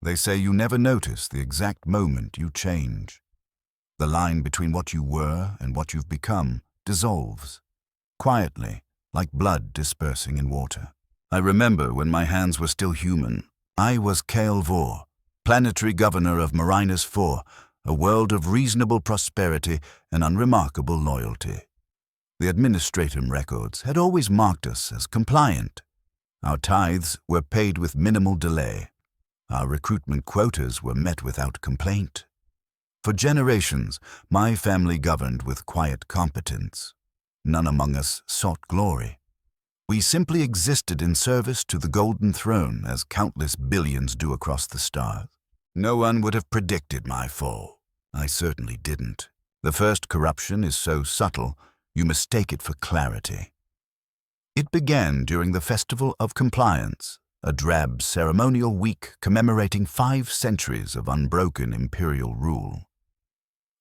They say you never notice the exact moment you change. The line between what you were and what you've become dissolves, quietly, like blood dispersing in water. I remember when my hands were still human. I was Kael Vor, planetary governor of Marinus 4, a world of reasonable prosperity and unremarkable loyalty. The administratum records had always marked us as compliant. Our tithes were paid with minimal delay. Our recruitment quotas were met without complaint. For generations, my family governed with quiet competence. None among us sought glory. We simply existed in service to the Golden Throne as countless billions do across the stars. No one would have predicted my fall. I certainly didn't. The first corruption is so subtle, you mistake it for clarity. It began during the Festival of Compliance, a drab ceremonial week commemorating 5 centuries of unbroken imperial rule.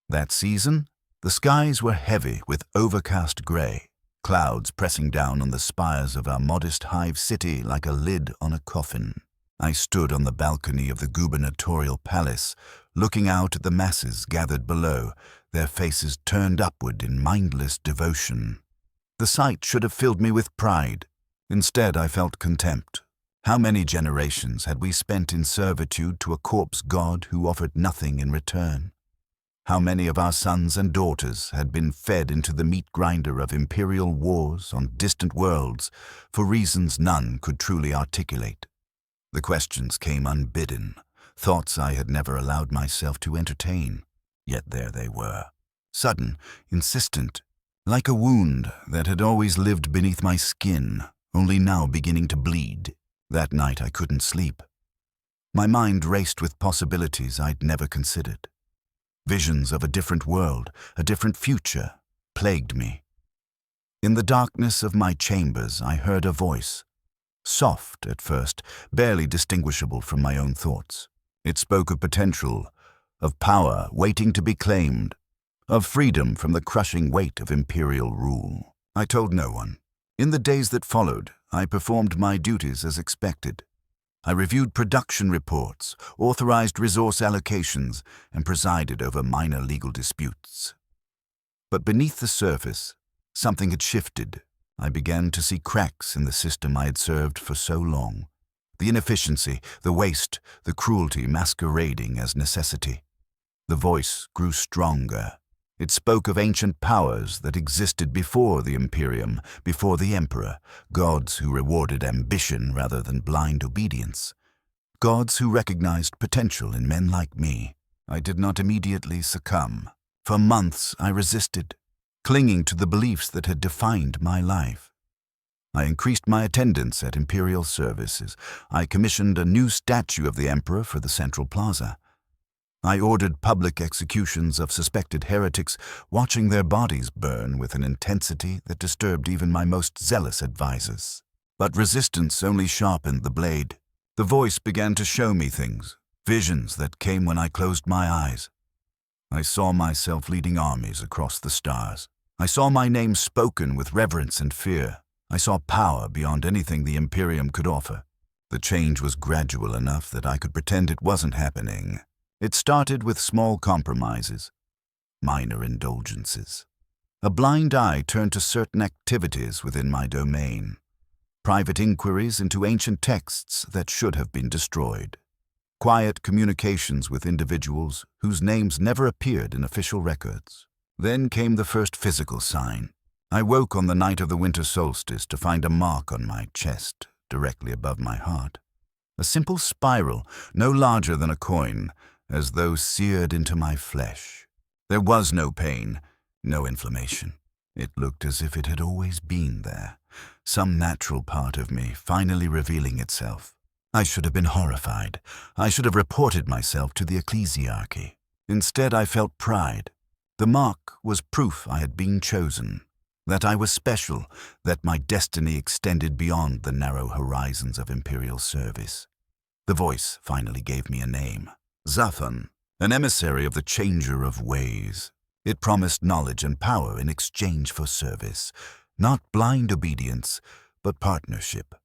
That season, the skies were heavy with overcast gray, clouds pressing down on the spires of our modest hive city like a lid on a coffin. I stood on the balcony of the gubernatorial palace, looking out at the masses gathered below, their faces turned upward in mindless devotion. The sight should have filled me with pride. Instead, I felt contempt. How many generations had we spent in servitude to a corpse god who offered nothing in return? How many of our sons and daughters had been fed into the meat grinder of imperial wars on distant worlds for reasons none could truly articulate? The questions came unbidden, thoughts I had never allowed myself to entertain, yet there they were. Sudden, insistent, like a wound that had always lived beneath my skin, only now beginning to bleed. That night I couldn't sleep. My mind raced with possibilities I'd never considered. Visions of a different world, a different future, plagued me. In the darkness of my chambers I heard a voice, soft at first, barely distinguishable from my own thoughts. It spoke of potential, of power waiting to be claimed, of freedom from the crushing weight of imperial rule. I told no one. In the days that followed, I performed my duties as expected. I reviewed production reports, authorized resource allocations, and presided over minor legal disputes. But beneath the surface, something had shifted. I began to see cracks in the system I had served for so long. The inefficiency, the waste, the cruelty masquerading as necessity. The voice grew stronger. It spoke of ancient powers that existed before the Imperium, before the Emperor, gods who rewarded ambition rather than blind obedience, gods who recognized potential in men like me. I did not immediately succumb. For months I resisted, clinging to the beliefs that had defined my life. I increased my attendance at imperial services. I commissioned a new statue of the Emperor for the Central Plaza. I ordered public executions of suspected heretics, watching their bodies burn with an intensity that disturbed even my most zealous advisors. But resistance only sharpened the blade. The voice began to show me things, visions that came when I closed my eyes. I saw myself leading armies across the stars. I saw my name spoken with reverence and fear. I saw power beyond anything the Imperium could offer. The change was gradual enough that I could pretend it wasn't happening. It started with small compromises, minor indulgences. A blind eye turned to certain activities within my domain, private inquiries into ancient texts that should have been destroyed, quiet communications with individuals whose names never appeared in official records. Then came the first physical sign. I woke on the night of the winter solstice to find a mark on my chest, directly above my heart. A simple spiral, no larger than a coin, as though seared into my flesh. There was no pain, no inflammation. It looked as if it had always been there, some natural part of me finally revealing itself. I should have been horrified. I should have reported myself to the ecclesiarchy. Instead, I felt pride. The mark was proof I had been chosen, that I was special, that my destiny extended beyond the narrow horizons of imperial service. The voice finally gave me a name. Zaphon, an emissary of the Changer of Ways. It promised knowledge and power in exchange for service, not blind obedience, but partnership,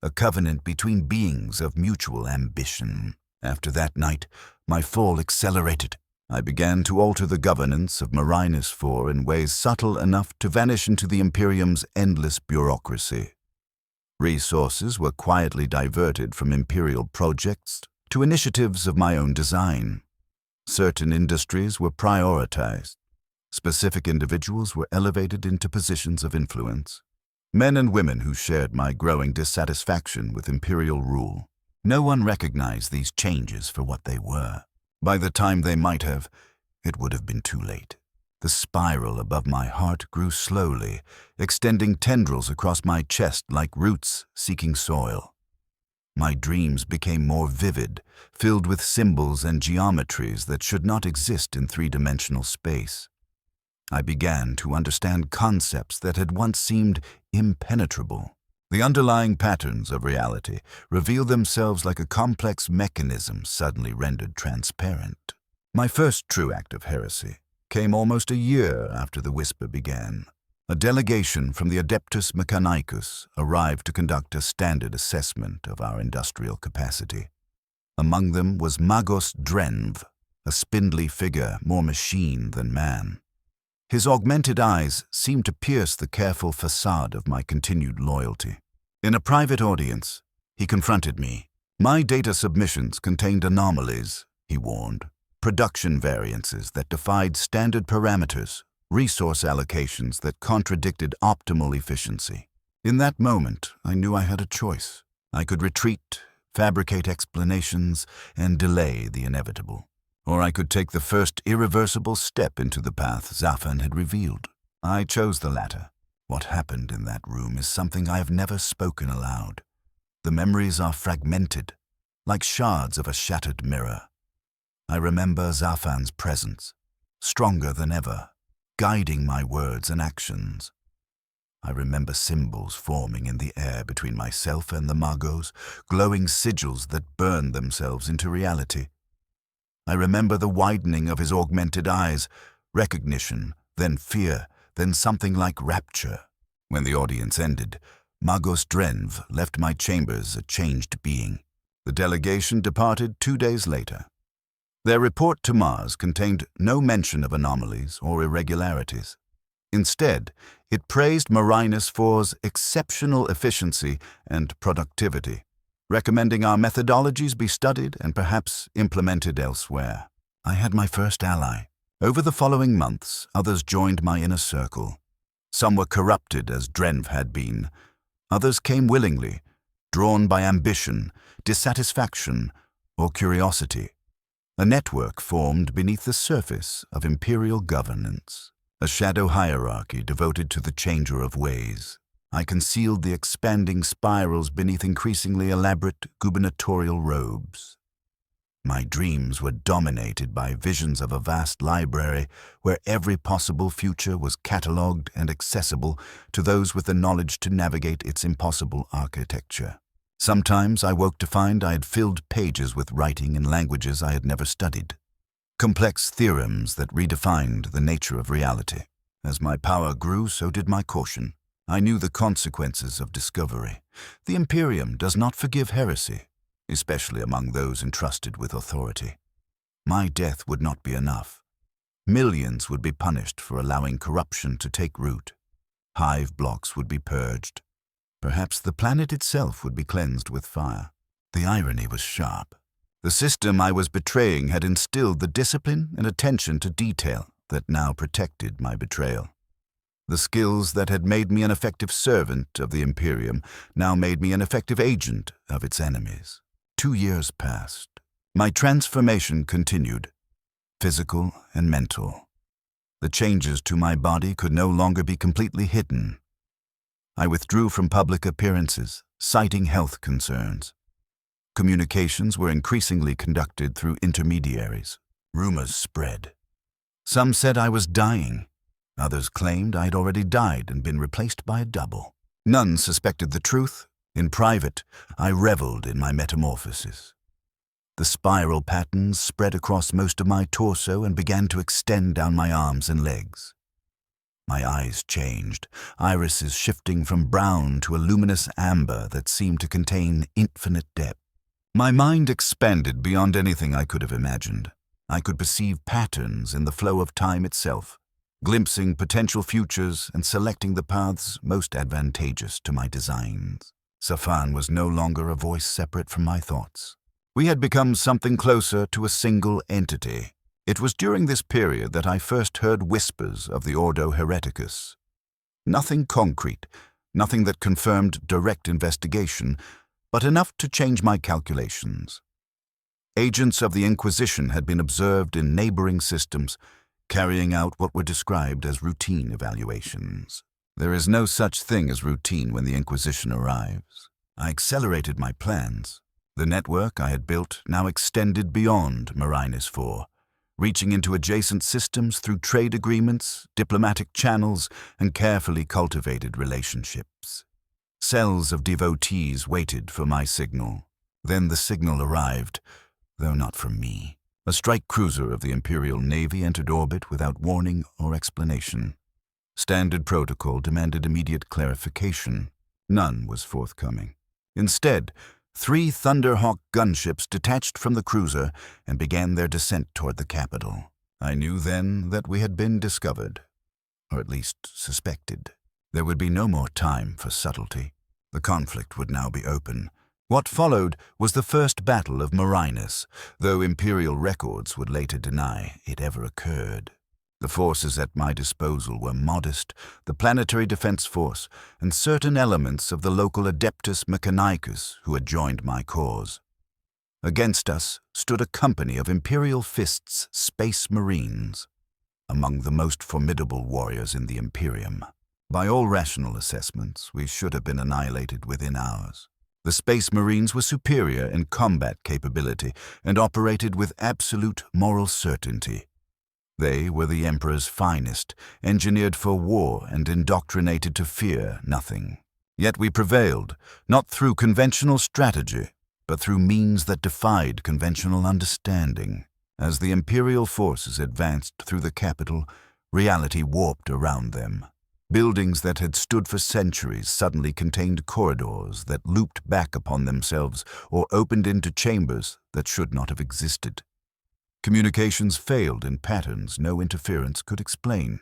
a covenant between beings of mutual ambition. After that night, my fall accelerated. I began to alter the governance of Marinus 4 in ways subtle enough to vanish into the Imperium's endless bureaucracy. Resources were quietly diverted from Imperial projects to initiatives of my own design. Certain industries were prioritized. Specific individuals were elevated into positions of influence. Men and women who shared my growing dissatisfaction with Imperial rule. No one recognized these changes for what they were. By the time they might have, it would have been too late. The spiral above my heart grew slowly, extending tendrils across my chest like roots seeking soil. My dreams became more vivid, filled with symbols and geometries that should not exist in three-dimensional space. I began to understand concepts that had once seemed impenetrable. The underlying patterns of reality revealed themselves like a complex mechanism suddenly rendered transparent. My first true act of heresy came almost a year after the Whisper began. A delegation from the Adeptus Mechanicus arrived to conduct a standard assessment of our industrial capacity. Among them was Magos Drenv, a spindly figure more machine than man. His augmented eyes seemed to pierce the careful facade of my continued loyalty. In a private audience, he confronted me. My data submissions contained anomalies, he warned, production variances that defied standard parameters, resource allocations that contradicted optimal efficiency. In that moment, I knew I had a choice. I could retreat, fabricate explanations, and delay the inevitable. Or I could take the first irreversible step into the path Zafan had revealed. I chose the latter. What happened in that room is something I have never spoken aloud. The memories are fragmented, like shards of a shattered mirror. I remember Zafan's presence, stronger than ever, guiding my words and actions. I remember symbols forming in the air between myself and the Magos, glowing sigils that burned themselves into reality. I remember the widening of his augmented eyes, recognition, then fear, then something like rapture. When the audience ended, Magos Drenv left my chambers a changed being. The delegation departed 2 days later. Their report to Mars contained no mention of anomalies or irregularities. Instead, it praised Marinus 4's exceptional efficiency and productivity, recommending our methodologies be studied and perhaps implemented elsewhere. I had my first ally. Over the following months, others joined my inner circle. Some were corrupted as Drenv had been. Others came willingly, drawn by ambition, dissatisfaction, or curiosity. A network formed beneath the surface of imperial governance, a shadow hierarchy devoted to the changer of ways. I concealed the expanding spirals beneath increasingly elaborate gubernatorial robes. My dreams were dominated by visions of a vast library where every possible future was catalogued and accessible to those with the knowledge to navigate its impossible architecture. Sometimes I woke to find I had filled pages with writing in languages I had never studied. Complex theorems that redefined the nature of reality. As my power grew, so did my caution. I knew the consequences of discovery. The Imperium does not forgive heresy, especially among those entrusted with authority. My death would not be enough. Millions would be punished for allowing corruption to take root. Hive blocks would be purged. Perhaps the planet itself would be cleansed with fire. The irony was sharp. The system I was betraying had instilled the discipline and attention to detail that now protected my betrayal. The skills that had made me an effective servant of the Imperium now made me an effective agent of its enemies. 2 years passed. My transformation continued, physical and mental. The changes to my body could no longer be completely hidden. I withdrew from public appearances, citing health concerns. Communications were increasingly conducted through intermediaries. Rumors spread. Some said I was dying. Others claimed I had already died and been replaced by a double. None suspected the truth. In private, I reveled in my metamorphosis. The spiral patterns spread across most of my torso and began to extend down my arms and legs. My eyes changed, irises shifting from brown to a luminous amber that seemed to contain infinite depth. My mind expanded beyond anything I could have imagined. I could perceive patterns in the flow of time itself, glimpsing potential futures and selecting the paths most advantageous to my designs. Safan was no longer a voice separate from my thoughts. We had become something closer to a single entity. It was during this period that I first heard whispers of the Ordo Hereticus. Nothing concrete, nothing that confirmed direct investigation, but enough to change my calculations. Agents of the Inquisition had been observed in neighboring systems, carrying out what were described as routine evaluations. There is no such thing as routine when the Inquisition arrives. I accelerated my plans. The network I had built now extended beyond Marinus 4, reaching into adjacent systems through trade agreements, diplomatic channels, and carefully cultivated relationships. Cells of devotees waited for my signal. Then the signal arrived, though not from me. A strike cruiser of the Imperial Navy entered orbit without warning or explanation. Standard protocol demanded immediate clarification. None was forthcoming. Instead, 3 Thunderhawk gunships detached from the cruiser and began their descent toward the capital. I knew then that we had been discovered, or at least suspected. There would be no more time for subtlety. The conflict would now be open. What followed was the first battle of Marinus, though Imperial records would later deny it ever occurred. The forces at my disposal were modest, the Planetary Defense Force, and certain elements of the local Adeptus Mechanicus who had joined my cause. Against us stood a company of Imperial Fist's Space Marines, among the most formidable warriors in the Imperium. By all rational assessments, we should have been annihilated within hours. The Space Marines were superior in combat capability and operated with absolute moral certainty. They were the Emperor's finest, engineered for war and indoctrinated to fear nothing. Yet we prevailed, not through conventional strategy, but through means that defied conventional understanding. As the Imperial forces advanced through the capital, reality warped around them. Buildings that had stood for centuries suddenly contained corridors that looped back upon themselves or opened into chambers that should not have existed. Communications failed in patterns no interference could explain.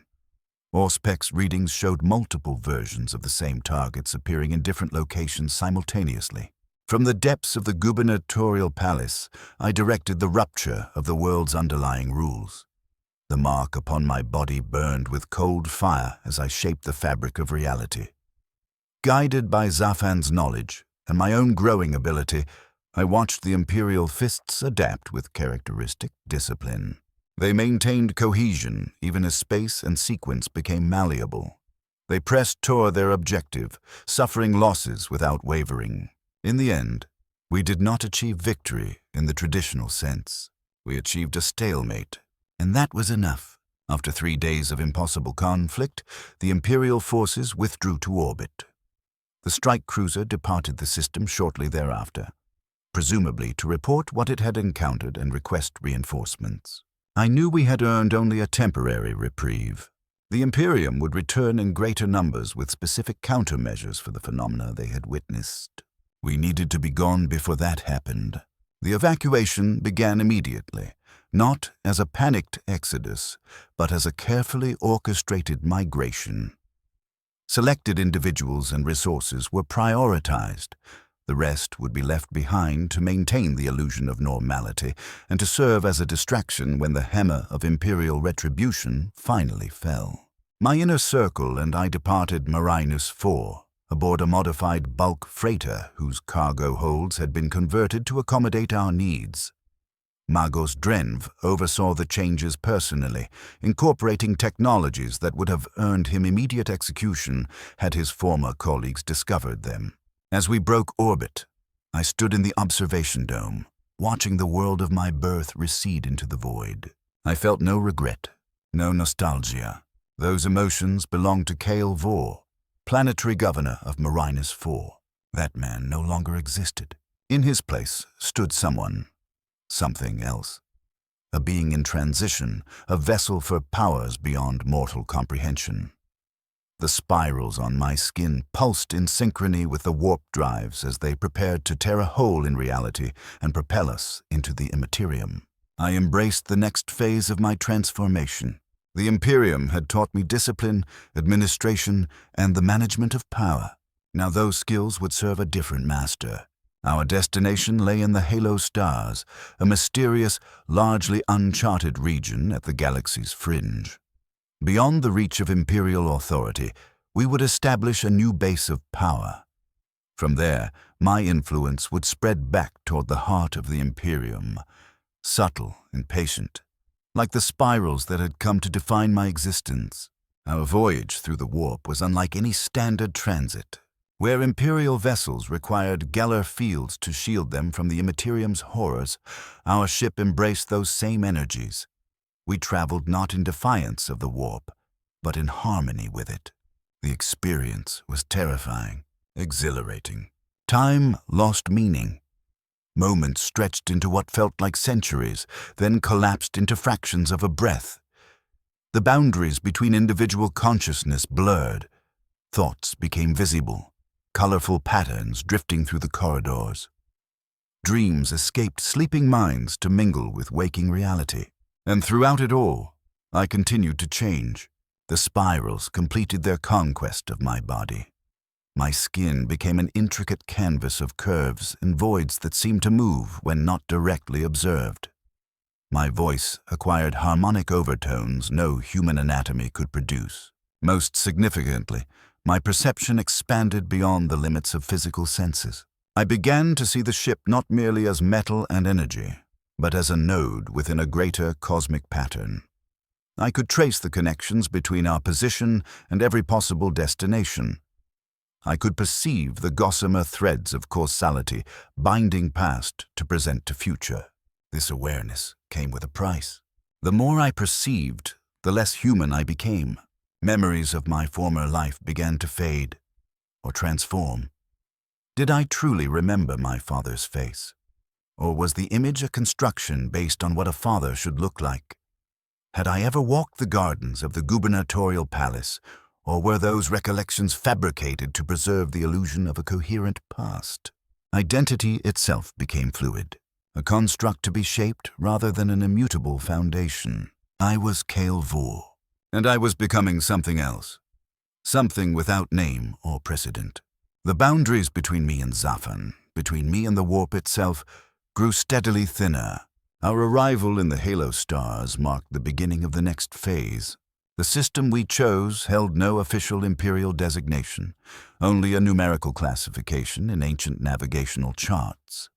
Auspex readings showed multiple versions of the same targets appearing in different locations simultaneously. From the depths of the gubernatorial palace, I directed the rupture of the world's underlying rules. The mark upon my body burned with cold fire as I shaped the fabric of reality. Guided by Zafan's knowledge and my own growing ability, I watched the Imperial Fists adapt with characteristic discipline. They maintained cohesion even as space and sequence became malleable. They pressed toward their objective, suffering losses without wavering. In the end, we did not achieve victory in the traditional sense. We achieved a stalemate, and that was enough. After 3 days of impossible conflict, the Imperial forces withdrew to orbit. The strike cruiser departed the system shortly thereafter, presumably to report what it had encountered and request reinforcements. I knew we had earned only a temporary reprieve. The Imperium would return in greater numbers with specific countermeasures for the phenomena they had witnessed. We needed to be gone before that happened. The evacuation began immediately, not as a panicked exodus, but as a carefully orchestrated migration. Selected individuals and resources were prioritized. The rest would be left behind to maintain the illusion of normality and to serve as a distraction when the hammer of Imperial retribution finally fell. My inner circle and I departed Marinus 4 aboard a modified bulk freighter whose cargo holds had been converted to accommodate our needs. Magos Drenv oversaw the changes personally, incorporating technologies that would have earned him immediate execution had his former colleagues discovered them. As we broke orbit, I stood in the observation dome, watching the world of my birth recede into the void. I felt no regret, no nostalgia. Those emotions belonged to Cale Vor, planetary governor of Marinus 4. That man no longer existed. In his place stood someone, something else. A being in transition, a vessel for powers beyond mortal comprehension. The spirals on my skin pulsed in synchrony with the warp drives as they prepared to tear a hole in reality and propel us into the Imperium. I embraced the next phase of my transformation. The Imperium had taught me discipline, administration, and the management of power. Now those skills would serve a different master. Our destination lay in the Halo Stars, a mysterious, largely uncharted region at the galaxy's fringe. Beyond the reach of Imperial authority, we would establish a new base of power. From there, my influence would spread back toward the heart of the Imperium, subtle and patient, like the spirals that had come to define my existence. Our voyage through the warp was unlike any standard transit. Where Imperial vessels required Geller fields to shield them from the Imperium's horrors, our ship embraced those same energies. We traveled not in defiance of the warp, but in harmony with it. The experience was terrifying, exhilarating. Time lost meaning. Moments stretched into what felt like centuries, then collapsed into fractions of a breath. The boundaries between individual consciousness blurred. Thoughts became visible. Colorful patterns drifting through the corridors. Dreams escaped sleeping minds to mingle with waking reality. And throughout it all, I continued to change. The spirals completed their conquest of my body. My skin became an intricate canvas of curves and voids that seemed to move when not directly observed. My voice acquired harmonic overtones no human anatomy could produce. Most significantly, my perception expanded beyond the limits of physical senses. I began to see the ship not merely as metal and energy, but as a node within a greater cosmic pattern. I could trace the connections between our position and every possible destination. I could perceive the gossamer threads of causality binding past to present to future. This awareness came with a price. The more I perceived, the less human I became. Memories of my former life began to fade or transform. Did I truly remember my father's face? Or was the image a construction based on what a father should look like? Had I ever walked the gardens of the gubernatorial palace, or were those recollections fabricated to preserve the illusion of a coherent past? Identity itself became fluid, a construct to be shaped rather than an immutable foundation. I was Kale Vor. And I was becoming something else, something without name or precedent. The boundaries between me and Zafan, between me and the warp itself, grew steadily thinner. Our arrival in the Halo Stars marked the beginning of the next phase. The system we chose held no official Imperial designation, only a numerical classification in ancient navigational charts.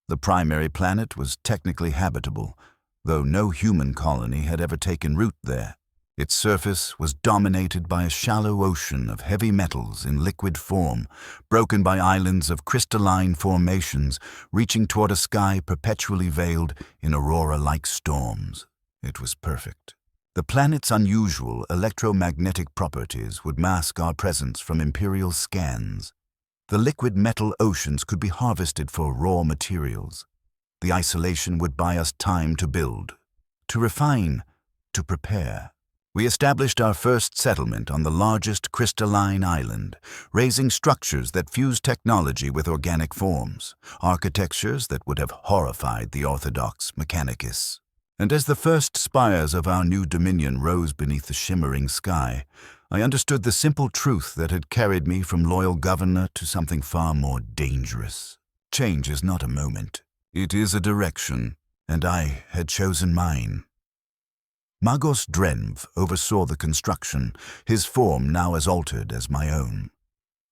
The primary planet was technically habitable, though no human colony had ever taken root there. Its surface was dominated by a shallow ocean of heavy metals in liquid form, broken by islands of crystalline formations reaching toward a sky perpetually veiled in aurora-like storms. It was perfect. The planet's unusual electromagnetic properties would mask our presence from Imperial scans. The liquid metal oceans could be harvested for raw materials. The isolation would buy us time to build, to refine, to prepare. We established our first settlement on the largest crystalline island, raising structures that fused technology with organic forms, architectures that would have horrified the orthodox Mechanicus. And as the first spires of our new dominion rose beneath the shimmering sky, I understood the simple truth that had carried me from loyal governor to something far more dangerous. Change is not a moment. It is a direction, and I had chosen mine. Magos Drenv oversaw the construction, his form now as altered as my own.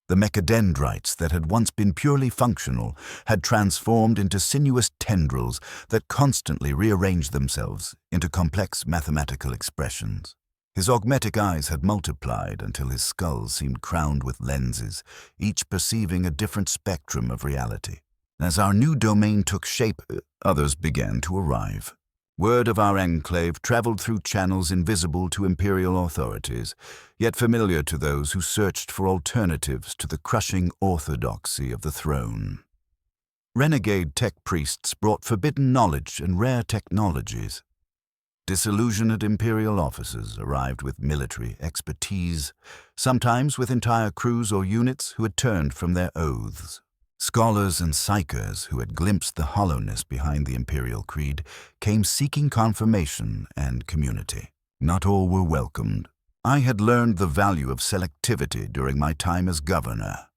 The mechadendrites that had once been purely functional had transformed into sinuous tendrils that constantly rearranged themselves into complex mathematical expressions. His augmetic eyes had multiplied until his skull seemed crowned with lenses, each perceiving a different spectrum of reality. As our new domain took shape, others began to arrive. Word of our enclave traveled through channels invisible to Imperial authorities, yet familiar to those who searched for alternatives to the crushing orthodoxy of the throne. Renegade tech priests brought forbidden knowledge and rare technologies. Disillusioned Imperial officers arrived with military expertise, sometimes with entire crews or units who had turned from their oaths. Scholars and psychers who had glimpsed the hollowness behind the Imperial creed came seeking confirmation and community. Not all were welcomed. I had learned the value of selectivity during my time as governor.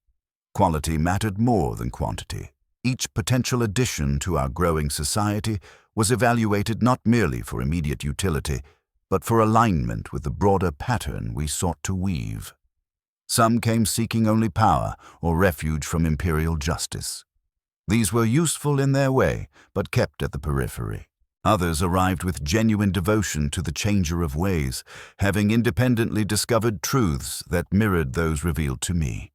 Quality mattered more than quantity. Each potential addition to our growing society was evaluated not merely for immediate utility, but for alignment with the broader pattern we sought to weave. Some came seeking only power or refuge from imperial justice. These were useful in their way, but kept at the periphery. Others arrived with genuine devotion to the changer of ways, having independently discovered truths that mirrored those revealed to me.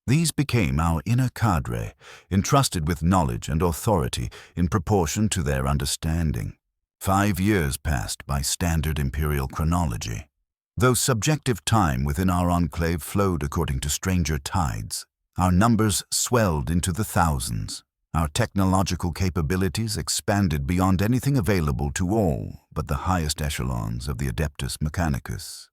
These became our inner cadre, entrusted with knowledge and authority in proportion to their understanding. 5 years passed by standard imperial chronology. Though subjective time within our enclave flowed according to stranger tides, our numbers swelled into the thousands. Our technological capabilities expanded beyond anything available to all but the highest echelons of the Adeptus Mechanicus.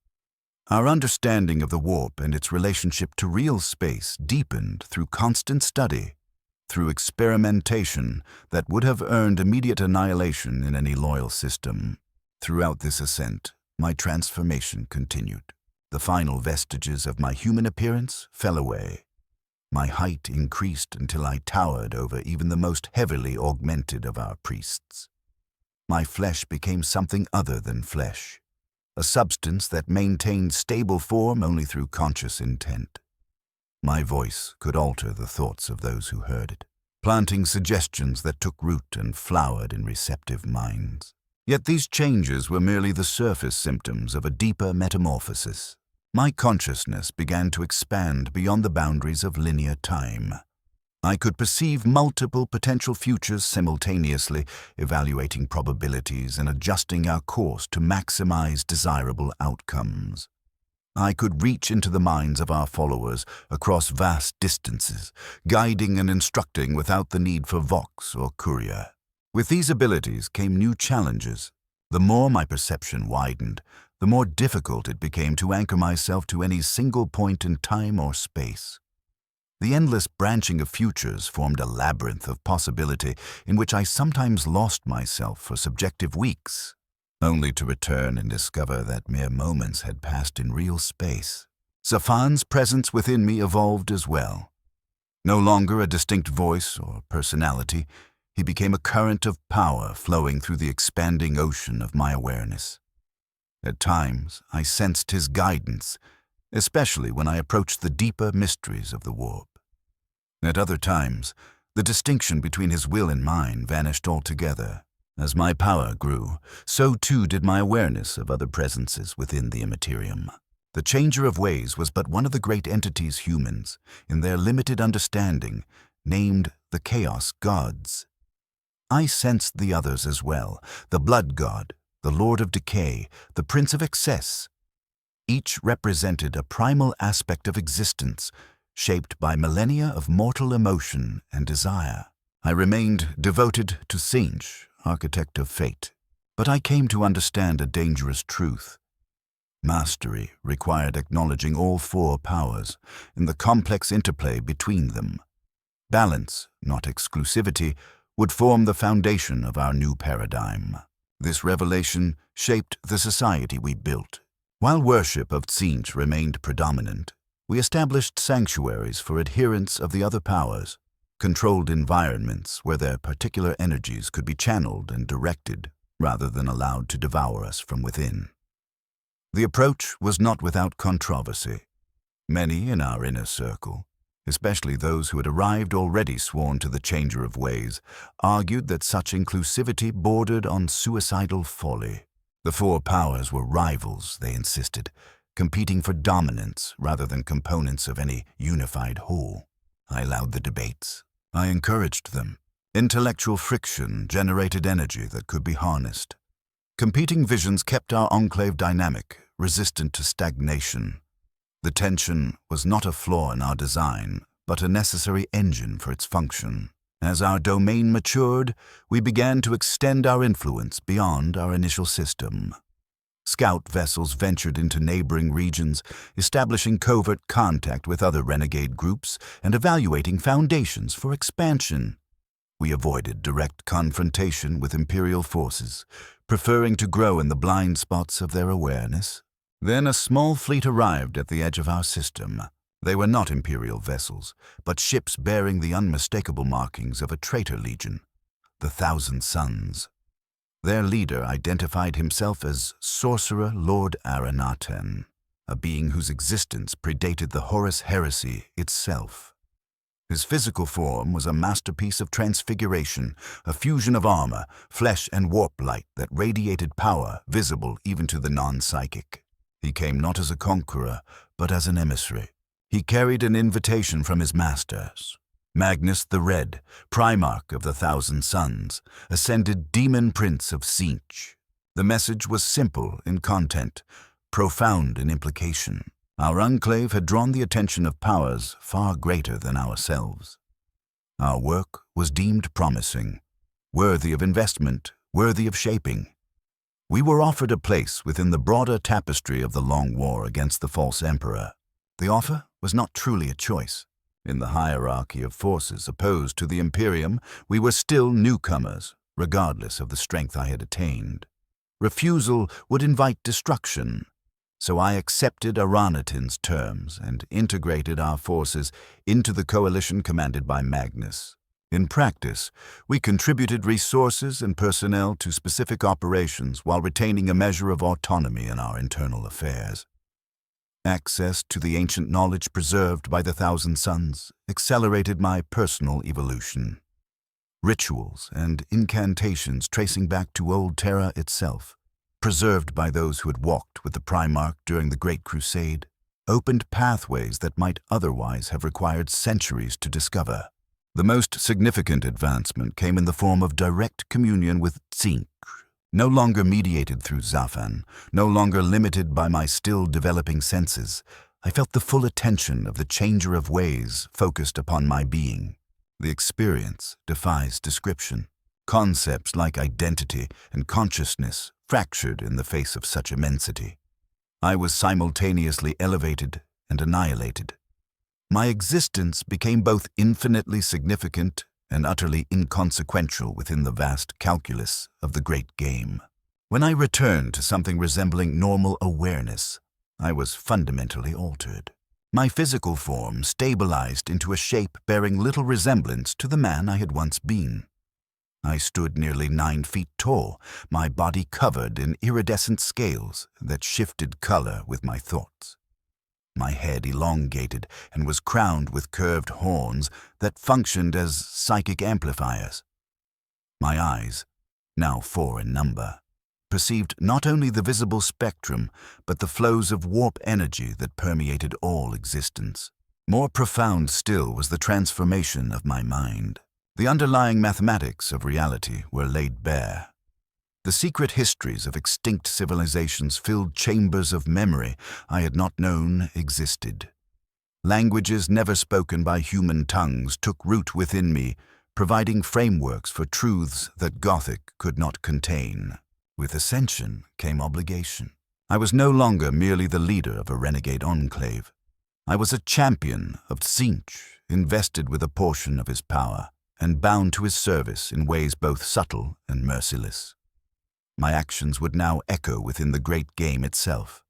Our understanding of the warp and its relationship to real space deepened through constant study, through experimentation that would have earned immediate annihilation in any loyal system. Throughout this ascent, my transformation continued. The final vestiges of my human appearance fell away. My height increased until I towered over even the most heavily augmented of our priests. My flesh became something other than flesh, a substance that maintained stable form only through conscious intent. My voice could alter the thoughts of those who heard it, planting suggestions that took root and flowered in receptive minds. Yet these changes were merely the surface symptoms of a deeper metamorphosis. My consciousness began to expand beyond the boundaries of linear time. I could perceive multiple potential futures simultaneously, evaluating probabilities and adjusting our course to maximize desirable outcomes. I could reach into the minds of our followers across vast distances, guiding and instructing without the need for vox or courier. With these abilities came new challenges. The more my perception widened, the more difficult it became to anchor myself to any single point in time or space. The endless branching of futures formed a labyrinth of possibility in which I sometimes lost myself for subjective weeks, only to return and discover that mere moments had passed in real space. Zafan's presence within me evolved as well. No longer a distinct voice or personality, he became a current of power flowing through the expanding ocean of my awareness. At times, I sensed his guidance, especially when I approached the deeper mysteries of the warp. At other times, the distinction between his will and mine vanished altogether. As my power grew, so too did my awareness of other presences within the Imperium. The changer of ways was but one of the great entities humans, in their limited understanding, named the Chaos Gods. I sensed the others as well, the Blood God, the Lord of Decay, the Prince of Excess. Each represented a primal aspect of existence, shaped by millennia of mortal emotion and desire. I remained devoted to Tzeentch, architect of fate, but I came to understand a dangerous truth. Mastery required acknowledging all 4 powers and the complex interplay between them. Balance, not exclusivity, would form the foundation of our new paradigm. This revelation shaped the society we built. While worship of Tzeentch remained predominant, we established sanctuaries for adherents of the other powers, controlled environments where their particular energies could be channeled and directed, rather than allowed to devour us from within. The approach was not without controversy. Many in our inner circle, especially those who had arrived already sworn to the changer of ways, argued that such inclusivity bordered on suicidal folly. The 4 powers were rivals, they insisted, competing for dominance rather than components of any unified whole. I allowed the debates. I encouraged them. Intellectual friction generated energy that could be harnessed. Competing visions kept our enclave dynamic, resistant to stagnation. The tension was not a flaw in our design, but a necessary engine for its function. As our domain matured, we began to extend our influence beyond our initial system. Scout vessels ventured into neighboring regions, establishing covert contact with other renegade groups and evaluating foundations for expansion. We avoided direct confrontation with Imperial forces, preferring to grow in the blind spots of their awareness. Then a small fleet arrived at the edge of our system. They were not Imperial vessels, but ships bearing the unmistakable markings of a traitor legion, the Thousand Suns. Their leader identified himself as Sorcerer Lord Arenaten, a being whose existence predated the Horus heresy itself. His physical form was a masterpiece of transfiguration, a fusion of armor, flesh, and warp light that radiated power visible even to the non-psychic. He came not as a conqueror, but as an emissary. He carried an invitation from his masters. Magnus the Red, Primarch of the Thousand Suns, ascended Demon Prince of Tzeentch. The message was simple in content, profound in implication. Our enclave had drawn the attention of powers far greater than ourselves. Our work was deemed promising, worthy of investment, worthy of shaping. We were offered a place within the broader tapestry of the long war against the false emperor. The offer was not truly a choice. In the hierarchy of forces opposed to the Imperium, we were still newcomers, regardless of the strength I had attained. Refusal would invite destruction, so I accepted Arenaten's terms and integrated our forces into the coalition commanded by Magnus. In practice, we contributed resources and personnel to specific operations while retaining a measure of autonomy in our internal affairs. Access to the ancient knowledge preserved by the Thousand Suns accelerated my personal evolution. Rituals and incantations tracing back to old Terra itself, preserved by those who had walked with the Primarch during the Great Crusade, opened pathways that might otherwise have required centuries to discover. The most significant advancement came in the form of direct communion with Tzeentch. No longer mediated through Zafan, no longer limited by my still developing senses, I felt the full attention of the changer of ways focused upon my being. The experience defies description. Concepts like identity and consciousness fractured in the face of such immensity. I was simultaneously elevated and annihilated. My existence became both infinitely significant and utterly inconsequential within the vast calculus of the great game. When I returned to something resembling normal awareness, I was fundamentally altered. My physical form stabilized into a shape bearing little resemblance to the man I had once been. I stood nearly 9 feet tall, my body covered in iridescent scales that shifted color with my thoughts. My head elongated and was crowned with curved horns that functioned as psychic amplifiers. My eyes, now 4 in number, perceived not only the visible spectrum, but the flows of warp energy that permeated all existence. More profound still was the transformation of my mind. The underlying mathematics of reality were laid bare. The secret histories of extinct civilizations filled chambers of memory I had not known existed. Languages never spoken by human tongues took root within me, providing frameworks for truths that Gothic could not contain. With ascension came obligation. I was no longer merely the leader of a renegade enclave. I was a champion of Tzeentch, invested with a portion of his power, and bound to his service in ways both subtle and merciless. My actions would now echo within the great game itself,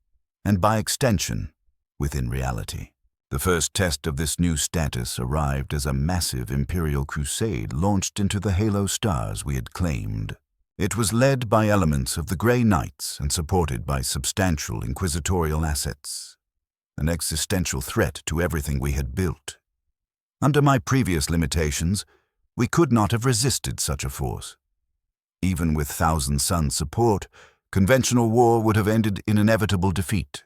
and by extension, within reality. The first test of this new status arrived as a massive Imperial crusade launched into the halo stars we had claimed. It was led by elements of the Grey Knights and supported by substantial inquisitorial assets, an existential threat to everything we had built. Under my previous limitations, we could not have resisted such a force. Even with Thousand Suns support, conventional war would have ended in inevitable defeat.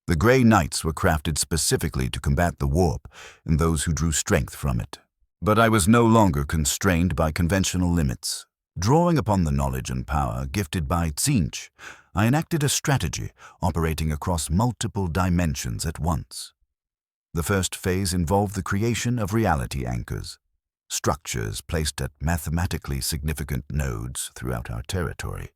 The Grey Knights were crafted specifically to combat the warp and those who drew strength from it. But I was no longer constrained by conventional limits. Drawing upon the knowledge and power gifted by Tzeentch, I enacted a strategy operating across multiple dimensions at once. The first phase involved the creation of reality anchors, structures placed at mathematically significant nodes throughout our territory.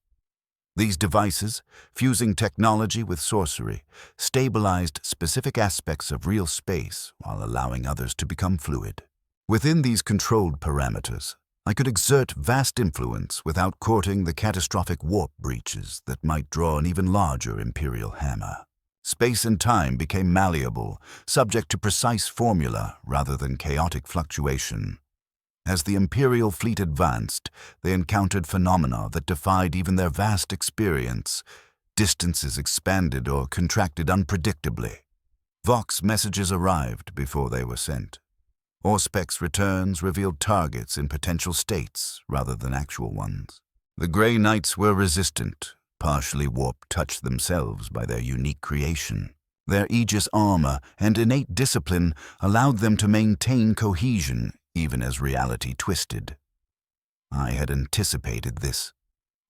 These devices, fusing technology with sorcery, stabilized specific aspects of real space while allowing others to become fluid. Within these controlled parameters, I could exert vast influence without courting the catastrophic warp breaches that might draw an even larger Imperial hammer. Space and time became malleable, subject to precise formula rather than chaotic fluctuation. As the Imperial fleet advanced, they encountered phenomena that defied even their vast experience. Distances expanded or contracted unpredictably. Vox messages arrived before they were sent. Auspex returns revealed targets in potential states rather than actual ones. The Grey Knights were resistant, partially warp-touched themselves by their unique creation. Their Aegis armor and innate discipline allowed them to maintain cohesion even as reality twisted. I had anticipated this.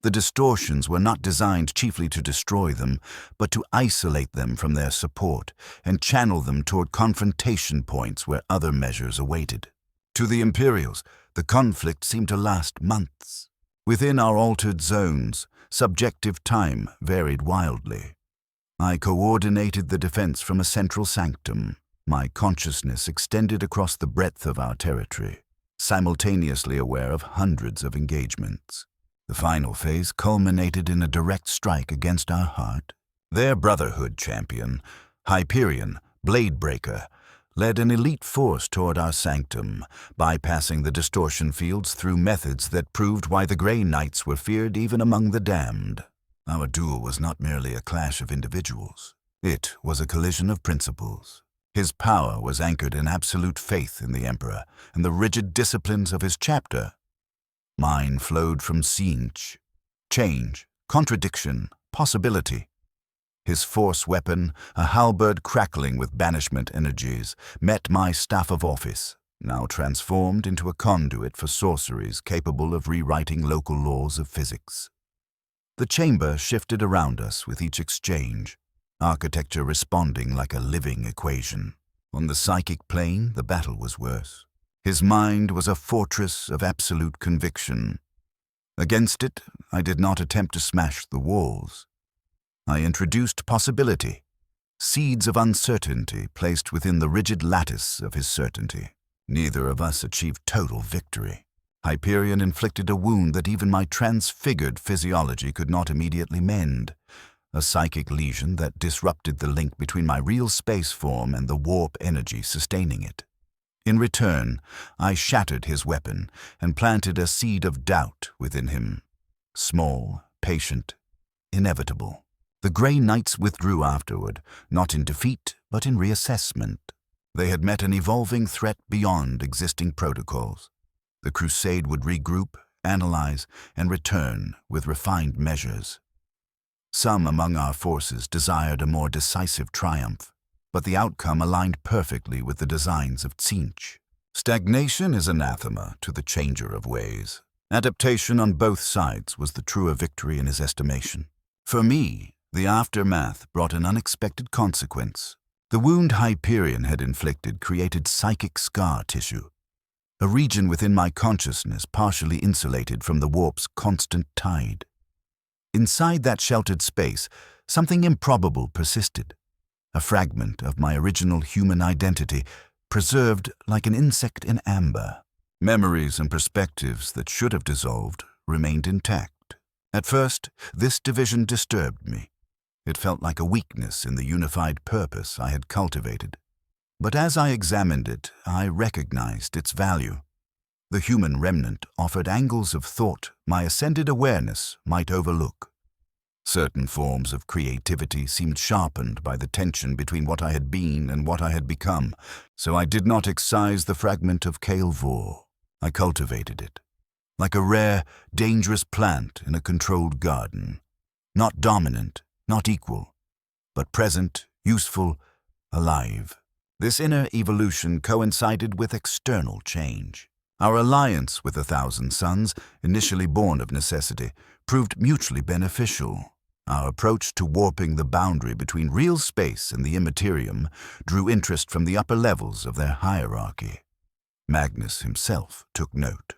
The distortions were not designed chiefly to destroy them, but to isolate them from their support and channel them toward confrontation points where other measures awaited. To the Imperials, the conflict seemed to last months. Within our altered zones, subjective time varied wildly. I coordinated the defense from a central sanctum. My consciousness extended across the breadth of our territory, simultaneously aware of hundreds of engagements. The final phase culminated in a direct strike against our heart. Their Brotherhood champion, Hyperion, Bladebreaker, led an elite force toward our sanctum, bypassing the distortion fields through methods that proved why the Grey Knights were feared even among the damned. Our duel was not merely a clash of individuals. It was a collision of principles. His power was anchored in absolute faith in the Emperor and the rigid disciplines of his chapter. Mine flowed from siege, change, contradiction, possibility. His force weapon, a halberd crackling with banishment energies, met my staff of office, now transformed into a conduit for sorceries capable of rewriting local laws of physics. The chamber shifted around us with each exchange, architecture responding like a living equation. On the psychic plane, the battle was worse. His mind was a fortress of absolute conviction. Against it, I did not attempt to smash the walls. I introduced possibility, seeds of uncertainty placed within the rigid lattice of his certainty. Neither of us achieved total victory. Hyperion inflicted a wound that even my transfigured physiology could not immediately mend, a psychic lesion that disrupted the link between my real space form and the warp energy sustaining it. In return, I shattered his weapon and planted a seed of doubt within him. Small, patient, inevitable. The Grey Knights withdrew afterward, not in defeat, but in reassessment. They had met an evolving threat beyond existing protocols. The crusade would regroup, analyze, and return with refined measures. Some among our forces desired a more decisive triumph, but the outcome aligned perfectly with the designs of Tzeentch. Stagnation is anathema to the changer of ways. Adaptation on both sides was the truer victory in his estimation. For me, the aftermath brought an unexpected consequence. The wound Hyperion had inflicted created psychic scar tissue, a region within my consciousness partially insulated from the warp's constant tide. Inside that sheltered space, something improbable persisted, a fragment of my original human identity, preserved like an insect in amber. Memories and perspectives that should have dissolved remained intact. At first, this division disturbed me. It felt like a weakness in the unified purpose I had cultivated. But as I examined it, I recognized its value. The human remnant offered angles of thought my ascended awareness might overlook. Certain forms of creativity seemed sharpened by the tension between what I had been and what I had become, so I did not excise the fragment of Kale Vor. I cultivated it, like a rare, dangerous plant in a controlled garden. Not dominant, not equal, but present, useful, alive. This inner evolution coincided with external change. Our alliance with 1,000 Suns, initially born of necessity, proved mutually beneficial. Our approach to warping the boundary between real space and the Imperium drew interest from the upper levels of their hierarchy. Magnus himself took note.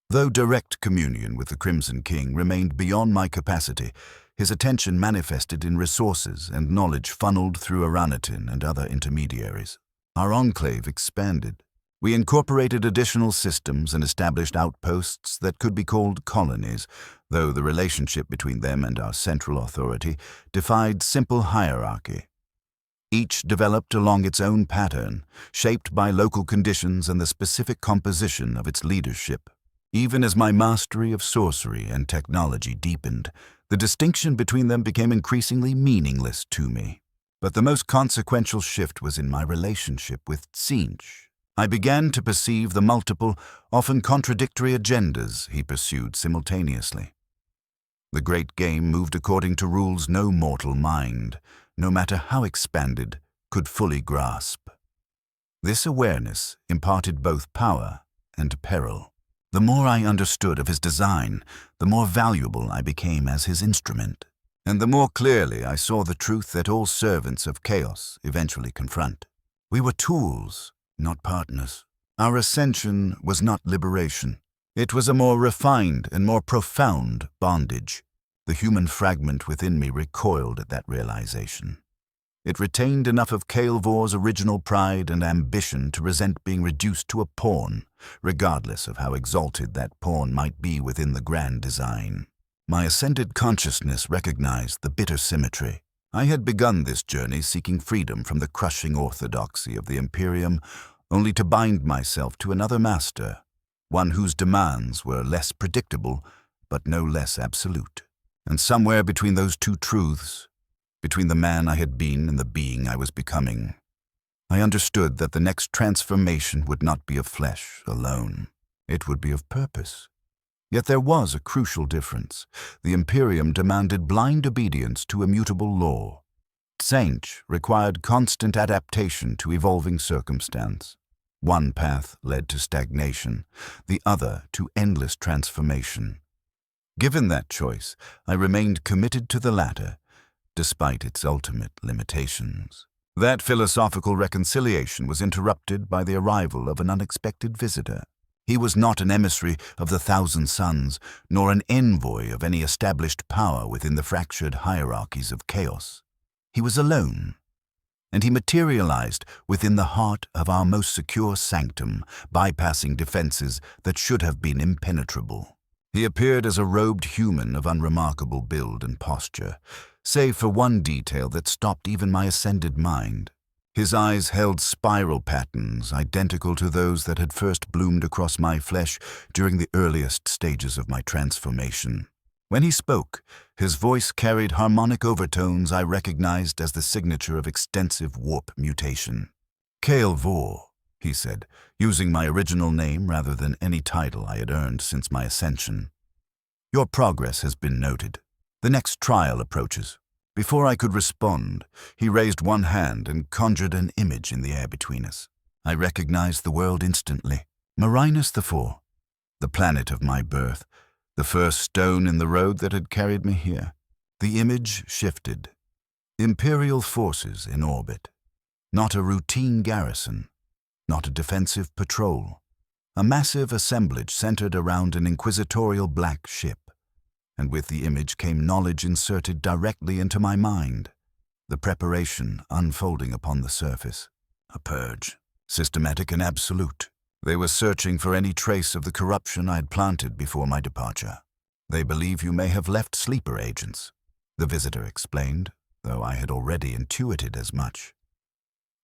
Though direct communion with the Crimson King remained beyond my capacity, his attention manifested in resources and knowledge funneled through Aranitin and other intermediaries. Our enclave expanded. We incorporated additional systems and established outposts that could be called colonies, though the relationship between them and our central authority defied simple hierarchy. Each developed along its own pattern, shaped by local conditions and the specific composition of its leadership. Even as my mastery of sorcery and technology deepened, the distinction between them became increasingly meaningless to me. But the most consequential shift was in my relationship with Tzeentch. I began to perceive the multiple, often contradictory agendas he pursued simultaneously. The great game moved according to rules no mortal mind, no matter how expanded, could fully grasp. This awareness imparted both power and peril. The more I understood of his design, the more valuable I became as his instrument, and the more clearly I saw the truth that all servants of chaos eventually confront. We were tools, not partners. Our ascension was not liberation. It was a more refined and more profound bondage. The human fragment within me recoiled at that realization. It retained enough of Kael'vor's original pride and ambition to resent being reduced to a pawn, regardless of how exalted that pawn might be within the grand design. My ascended consciousness recognized the bitter symmetry. I had begun this journey seeking freedom from the crushing orthodoxy of the Imperium, only to bind myself to another master, one whose demands were less predictable, but no less absolute. And somewhere between those two truths, between the man I had been and the being I was becoming, I understood that the next transformation would not be of flesh alone. It would be of purpose. Yet there was a crucial difference. The Imperium demanded blind obedience to immutable law. Tzeentch required constant adaptation to evolving circumstance. One path led to stagnation, the other to endless transformation. Given that choice, I remained committed to the latter, despite its ultimate limitations. That philosophical reconciliation was interrupted by the arrival of an unexpected visitor. He was not an emissary of the Thousand Suns, nor an envoy of any established power within the fractured hierarchies of chaos. He was alone, and he materialized within the heart of our most secure sanctum, bypassing defenses that should have been impenetrable. He appeared as a robed human of unremarkable build and posture, save for one detail that stopped even my ascended mind. His eyes held spiral patterns identical to those that had first bloomed across my flesh during the earliest stages of my transformation. When he spoke, his voice carried harmonic overtones I recognized as the signature of extensive warp mutation. Kael'vor, he said, using my original name rather than any title I had earned since my ascension. Your progress has been noted. The next trial approaches. Before I could respond, he raised one hand and conjured an image in the air between us. I recognized the world instantly. Marinus IV, the planet of my birth, the first stone in the road that had carried me here. The image shifted. Imperial forces in orbit. Not a routine garrison. Not a defensive patrol. A massive assemblage centered around an inquisitorial black ship. And with the image came knowledge inserted directly into my mind. The preparation unfolding upon the surface. A purge, systematic and absolute. They were searching for any trace of the corruption I had planted before my departure. They believe you may have left sleeper agents, the visitor explained, though I had already intuited as much.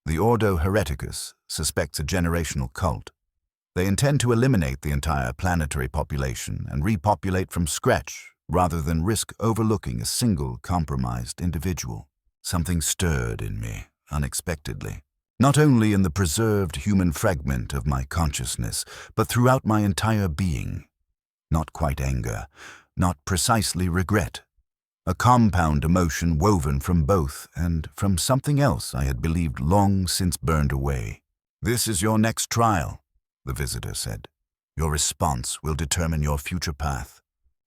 The Ordo Hereticus suspects a generational cult. They intend to eliminate the entire planetary population and repopulate from scratch rather than risk overlooking a single compromised individual. Something stirred in me unexpectedly, not only in the preserved human fragment of my consciousness, but throughout my entire being. Not quite anger, not precisely regret. A compound emotion woven from both and from something else I had believed long since burned away. This is your next trial, the visitor said. Your response will determine your future path.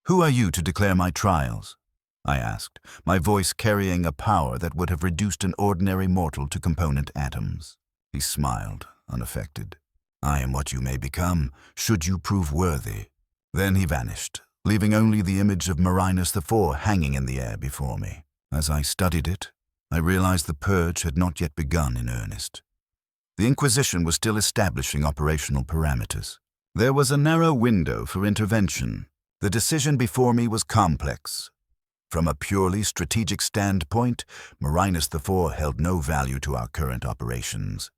Who are you to declare my trials? I asked, my voice carrying a power that would have reduced an ordinary mortal to component atoms. He smiled, unaffected. I am what you may become, should you prove worthy. Then he vanished, leaving only the image of Marinus IV hanging in the air before me. As I studied it, I realized the purge had not yet begun in earnest. The Inquisition was still establishing operational parameters. There was a narrow window for intervention. The decision before me was complex. From a purely strategic standpoint, Marinus IV held no value to our current operations.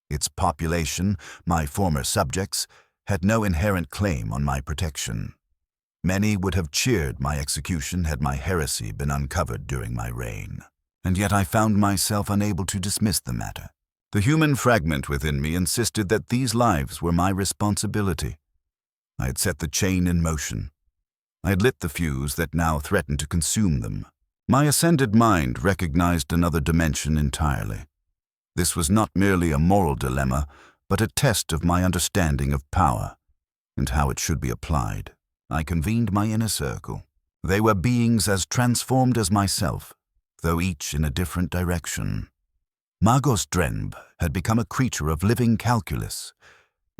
Its population, my former subjects, had no inherent claim on my protection. Many would have cheered my execution had my heresy been uncovered during my reign. And yet I found myself unable to dismiss the matter. The human fragment within me insisted that these lives were my responsibility. I had set the chain in motion. I had lit the fuse that now threatened to consume them. My ascended mind recognized another dimension entirely. This was not merely a moral dilemma, but a test of my understanding of power and how it should be applied. I convened my inner circle. They were beings as transformed as myself, though each in a different direction. Magos Drenb had become a creature of living calculus,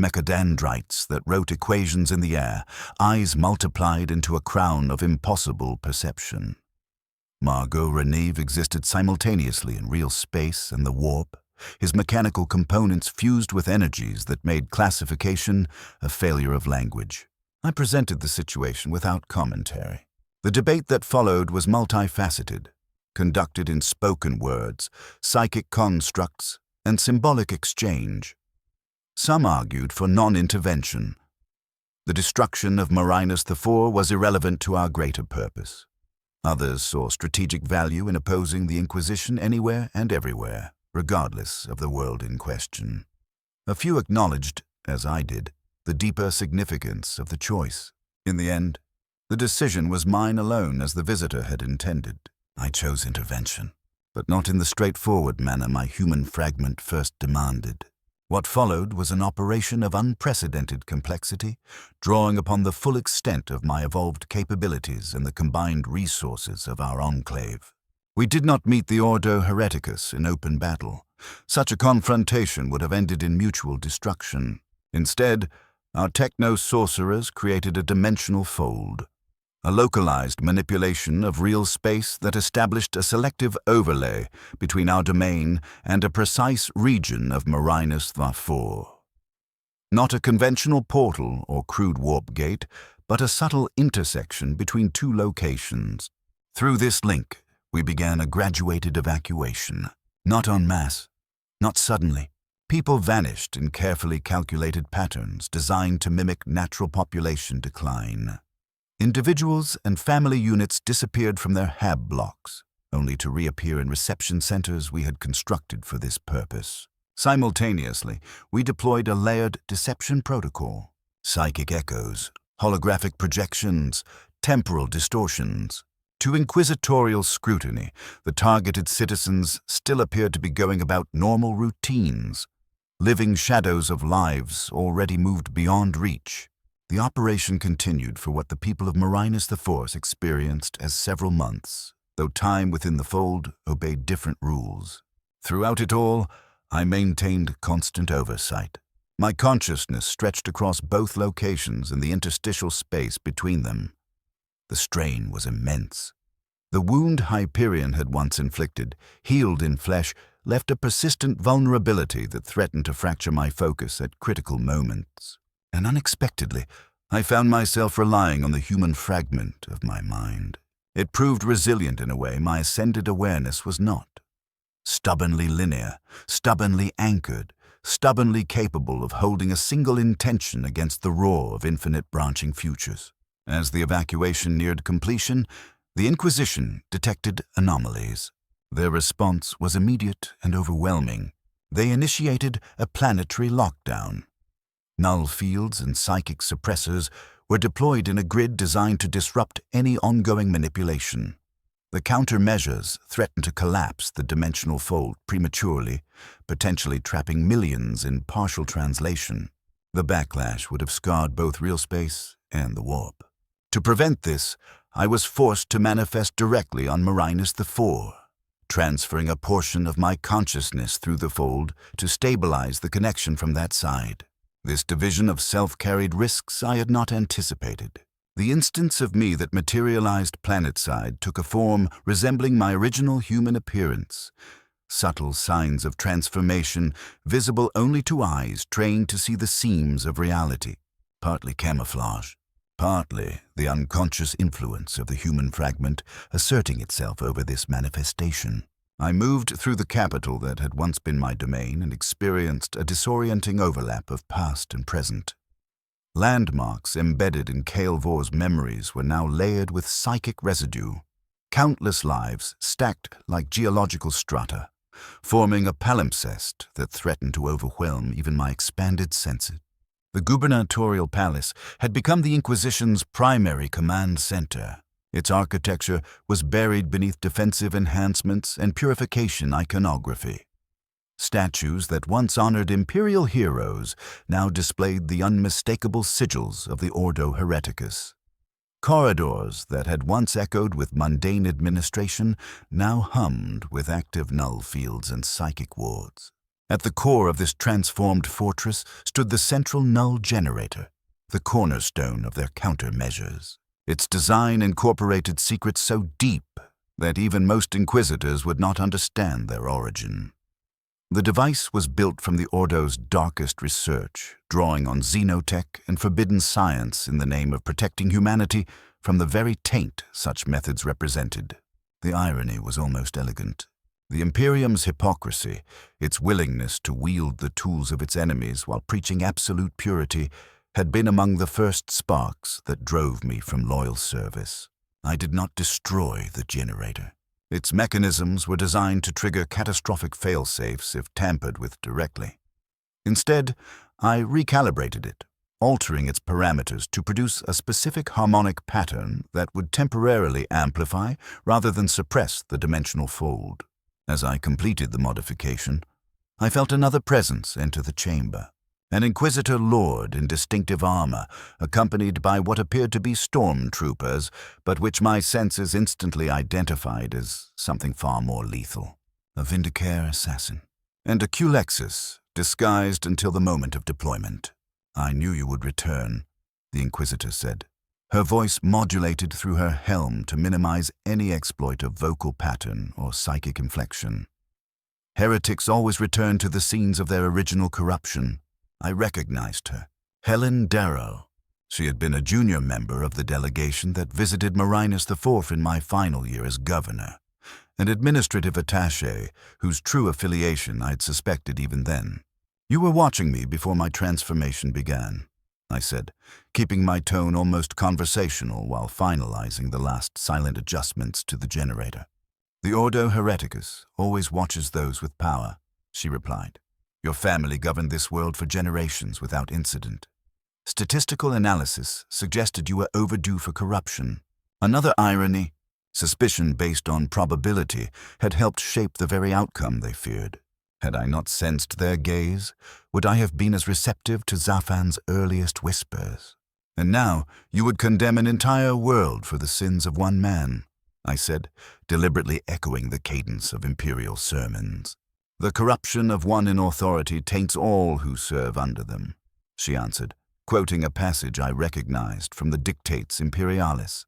mechadendrites that wrote equations in the air, eyes multiplied into a crown of impossible perception. Margot Reneve existed simultaneously in real space and the warp, his mechanical components fused with energies that made classification a failure of language. I presented the situation without commentary. The debate that followed was multifaceted, conducted in spoken words, psychic constructs, and symbolic exchange. Some argued for non-intervention. The destruction of Marinus IV was irrelevant to our greater purpose. Others saw strategic value in opposing the Inquisition anywhere and everywhere, regardless of the world in question. A few acknowledged, as I did, the deeper significance of the choice. In the end, the decision was mine alone as the visitor had intended. I chose intervention, but not in the straightforward manner my human fragment first demanded. What followed was an operation of unprecedented complexity, drawing upon the full extent of my evolved capabilities and the combined resources of our enclave. We did not meet the Ordo Hereticus in open battle. Such a confrontation would have ended in mutual destruction. Instead, our techno-sorcerers created a dimensional fold, a localized manipulation of real space that established a selective overlay between our domain and a precise region of Marinus IV. Not a conventional portal or crude warp gate, but a subtle intersection between two locations. Through this link, we began a graduated evacuation. Not en masse, not suddenly. People vanished in carefully calculated patterns designed to mimic natural population decline. Individuals and family units disappeared from their hab blocks, only to reappear in reception centers we had constructed for this purpose. Simultaneously, we deployed a layered deception protocol. Psychic echoes, holographic projections, temporal distortions. To inquisitorial scrutiny, the targeted citizens still appeared to be going about normal routines, living shadows of lives already moved beyond reach. The operation continued for what the people of Marinus IV experienced as several months, though time within the fold obeyed different rules. Throughout it all, I maintained constant oversight. My consciousness stretched across both locations and the interstitial space between them. The strain was immense. The wound Hyperion had once inflicted, healed in flesh, left a persistent vulnerability that threatened to fracture my focus at critical moments. And unexpectedly, I found myself relying on the human fragment of my mind. It proved resilient in a way my ascended awareness was not. Stubbornly linear, stubbornly anchored, stubbornly capable of holding a single intention against the roar of infinite branching futures. As the evacuation neared completion, the Inquisition detected anomalies. Their response was immediate and overwhelming. They initiated a planetary lockdown. Null fields and psychic suppressors were deployed in a grid designed to disrupt any ongoing manipulation. The countermeasures threatened to collapse the dimensional fold prematurely, potentially trapping millions in partial translation. The backlash would have scarred both real space and the warp. To prevent this, I was forced to manifest directly on Marinus IV, transferring a portion of my consciousness through the fold to stabilize the connection from that side. This division of self-carried risks I had not anticipated. The instance of me that materialized planetside took a form resembling my original human appearance. Subtle signs of transformation, visible only to eyes trained to see the seams of reality. Partly camouflage, partly the unconscious influence of the human fragment asserting itself over this manifestation. I moved through the capital that had once been my domain and experienced a disorienting overlap of past and present. Landmarks embedded in Kael'vor's memories were now layered with psychic residue, countless lives stacked like geological strata, forming a palimpsest that threatened to overwhelm even my expanded senses. The gubernatorial palace had become the Inquisition's primary command center. Its architecture was buried beneath defensive enhancements and purification iconography. Statues that once honored imperial heroes now displayed the unmistakable sigils of the Ordo Hereticus. Corridors that had once echoed with mundane administration now hummed with active null fields and psychic wards. At the core of this transformed fortress stood the central null generator, the cornerstone of their countermeasures. Its design incorporated secrets so deep that even most inquisitors would not understand their origin. The device was built from the Ordo's darkest research, drawing on xenotech and forbidden science in the name of protecting humanity from the very taint such methods represented. The irony was almost elegant. The Imperium's hypocrisy, its willingness to wield the tools of its enemies while preaching absolute purity, had been among the first sparks that drove me from loyal service. I did not destroy the generator. Its mechanisms were designed to trigger catastrophic fail-safes if tampered with directly. Instead, I recalibrated it, altering its parameters to produce a specific harmonic pattern that would temporarily amplify rather than suppress the dimensional fold. As I completed the modification, I felt another presence enter the chamber. An Inquisitor Lord in distinctive armor, accompanied by what appeared to be stormtroopers, but which my senses instantly identified as something far more lethal. A Vindicare assassin. And a Culexus, disguised until the moment of deployment. "I knew you would return," the Inquisitor said. Her voice modulated through her helm to minimize any exploit of vocal pattern or psychic inflection. Heretics always return to the scenes of their original corruption. I recognized her. Helen Darrow. She had been a junior member of the delegation that visited Marinus IV in my final year as governor, an administrative attaché whose true affiliation I'd suspected even then. "You were watching me before my transformation began," I said, keeping my tone almost conversational while finalizing the last silent adjustments to the generator. "The Ordo Hereticus always watches those with power," she replied. "Your family governed this world for generations without incident. Statistical analysis suggested you were overdue for corruption. Another irony, suspicion based on probability had helped shape the very outcome they feared. Had I not sensed their gaze, would I have been as receptive to Zafan's earliest whispers? And now you would condemn an entire world for the sins of one man," I said, deliberately echoing the cadence of imperial sermons. "The corruption of one in authority taints all who serve under them," she answered, quoting a passage I recognized from the Dictates Imperialis.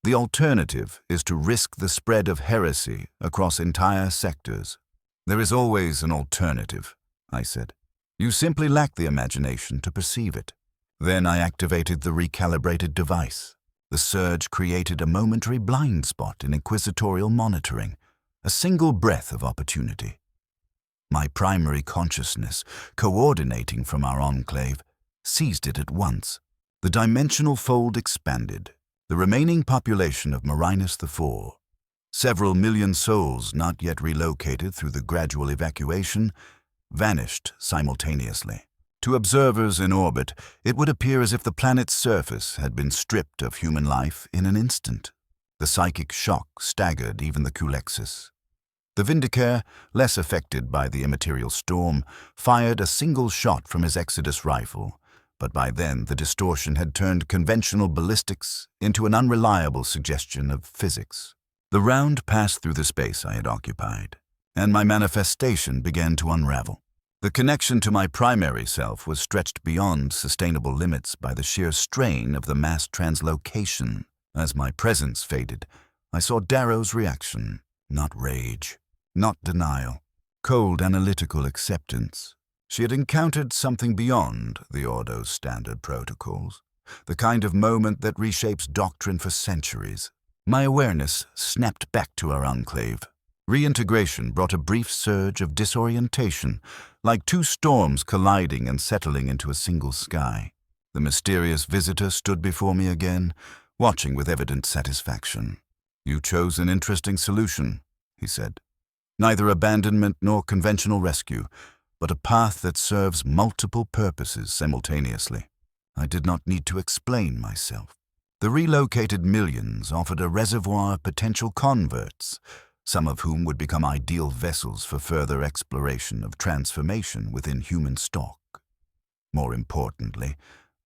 "The alternative is to risk the spread of heresy across entire sectors." "There is always an alternative," I said. "You simply lack the imagination to perceive it." Then I activated the recalibrated device. The surge created a momentary blind spot in inquisitorial monitoring, a single breath of opportunity. My primary consciousness, coordinating from our enclave, seized it at once. The dimensional fold expanded. The remaining population of Marinus IV, several million souls not yet relocated through the gradual evacuation, vanished simultaneously. To observers in orbit, it would appear as if the planet's surface had been stripped of human life in an instant. The psychic shock staggered even the Culexus. The Vindicare, less affected by the immaterial storm, fired a single shot from his Exodus rifle, but by then the distortion had turned conventional ballistics into an unreliable suggestion of physics. The round passed through the space I had occupied, and my manifestation began to unravel. The connection to my primary self was stretched beyond sustainable limits by the sheer strain of the mass translocation. As my presence faded, I saw Darrow's reaction, not rage, not denial, cold analytical acceptance. She had encountered something beyond the Ordo's standard protocols, the kind of moment that reshapes doctrine for centuries. My awareness snapped back to our enclave. Reintegration brought a brief surge of disorientation, like two storms colliding and settling into a single sky. The mysterious visitor stood before me again, watching with evident satisfaction. "You chose an interesting solution," he said. "Neither abandonment nor conventional rescue, but a path that serves multiple purposes simultaneously." I did not need to explain myself. The relocated millions offered a reservoir of potential converts, some of whom would become ideal vessels for further exploration of transformation within human stock. More importantly,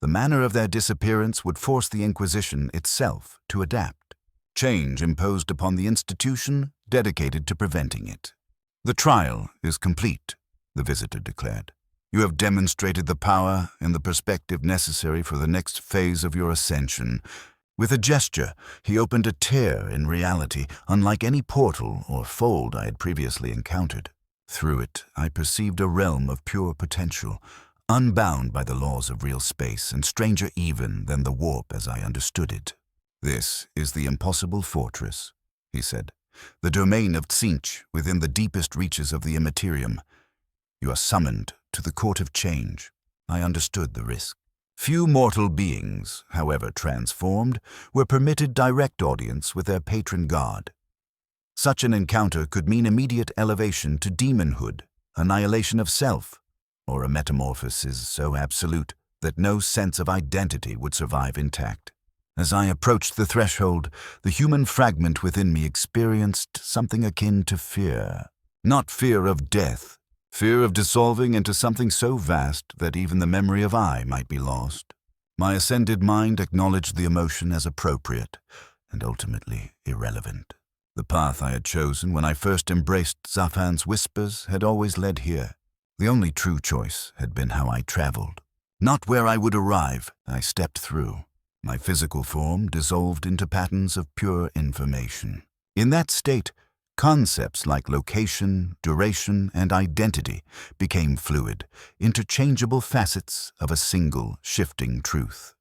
the manner of their disappearance would force the Inquisition itself to adapt, change imposed upon the institution dedicated to preventing it. "The trial is complete," the visitor declared. "You have demonstrated the power and the perspective necessary for the next phase of your ascension." With a gesture, he opened a tear in reality, unlike any portal or fold I had previously encountered. Through it, I perceived a realm of pure potential, unbound by the laws of real space and stranger even than the warp as I understood it. "This is the impossible fortress," he said, "the domain of Tzeentch within the deepest reaches of the Imperium. You are summoned to the Court of Change." I understood the risk. Few mortal beings, however transformed, were permitted direct audience with their patron god. Such an encounter could mean immediate elevation to demonhood, annihilation of self, or a metamorphosis so absolute that no sense of identity would survive intact. As I approached the threshold, the human fragment within me experienced something akin to fear. Not fear of death, fear of dissolving into something so vast that even the memory of I might be lost. My ascended mind acknowledged the emotion as appropriate and ultimately irrelevant. The path I had chosen when I first embraced Zafan's whispers had always led here. The only true choice had been how I traveled. Not where I would arrive, I stepped through. My physical form dissolved into patterns of pure information. In that state, concepts like location, duration, and identity became fluid, interchangeable facets of a single, shifting truth.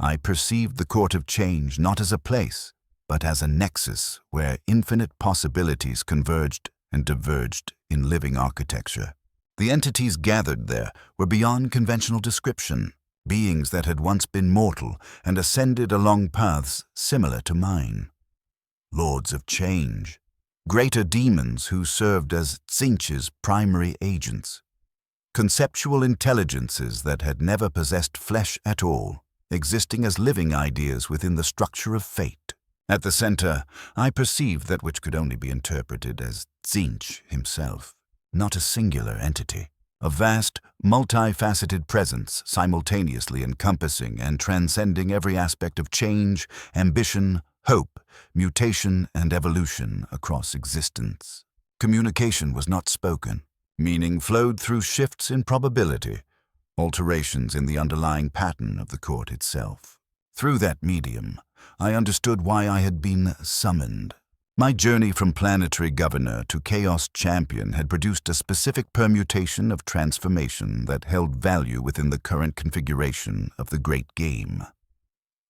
I perceived the Court of Change not as a place, but as a nexus where infinite possibilities converged and diverged in living architecture. The entities gathered there were beyond conventional description, beings that had once been mortal and ascended along paths similar to mine. Lords of Change, greater demons who served as Tzeentch's primary agents. Conceptual intelligences that had never possessed flesh at all, existing as living ideas within the structure of fate. At the center, I perceived that which could only be interpreted as Tzeentch himself, not a singular entity. A vast, multifaceted presence simultaneously encompassing and transcending every aspect of change, ambition, hope, mutation, and evolution across existence. Communication was not spoken. Meaning flowed through shifts in probability, alterations in the underlying pattern of the court itself. Through that medium, I understood why I had been summoned. My journey from planetary governor to chaos champion had produced a specific permutation of transformation that held value within the current configuration of the great game.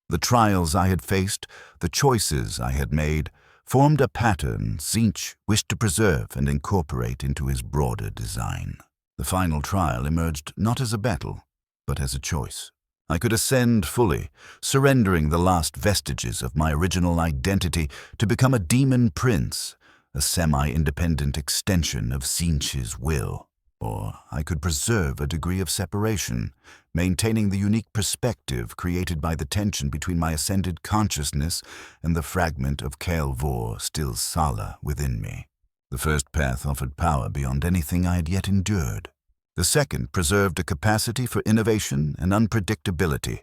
The trials I had faced, the choices I had made, formed a pattern Tzeentch wished to preserve and incorporate into his broader design. The final trial emerged not as a battle, but as a choice. I could ascend fully, surrendering the last vestiges of my original identity to become a demon prince, a semi-independent extension of Tzeentch's will. Or I could preserve a degree of separation, maintaining the unique perspective created by the tension between my ascended consciousness and the fragment of Kael Vor still Sala within me. The first path offered power beyond anything I had yet endured. The second preserved a capacity for innovation and unpredictability,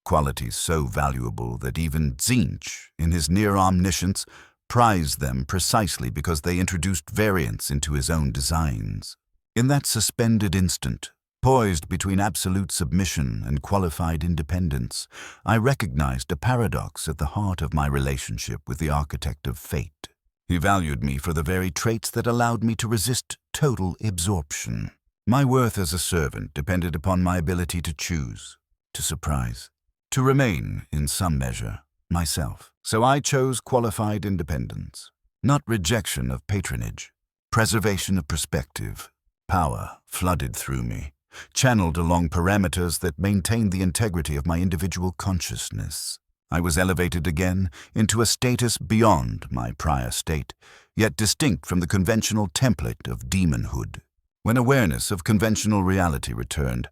qualities so valuable that even Tzeentch, in his near omniscience, prized them precisely because they introduced variance into his own designs. In that suspended instant, poised between absolute submission and qualified independence, I recognized a paradox at the heart of my relationship with the architect of fate. He valued me for the very traits that allowed me to resist total absorption. My worth as a servant depended upon my ability to choose, to surprise, to remain, in some measure, myself. So I chose qualified independence, not rejection of patronage, preservation of perspective. Power flooded through me, channeled along parameters that maintained the integrity of my individual consciousness. I was elevated again into a status beyond my prior state, yet distinct from the conventional template of demonhood. When awareness of conventional reality returned,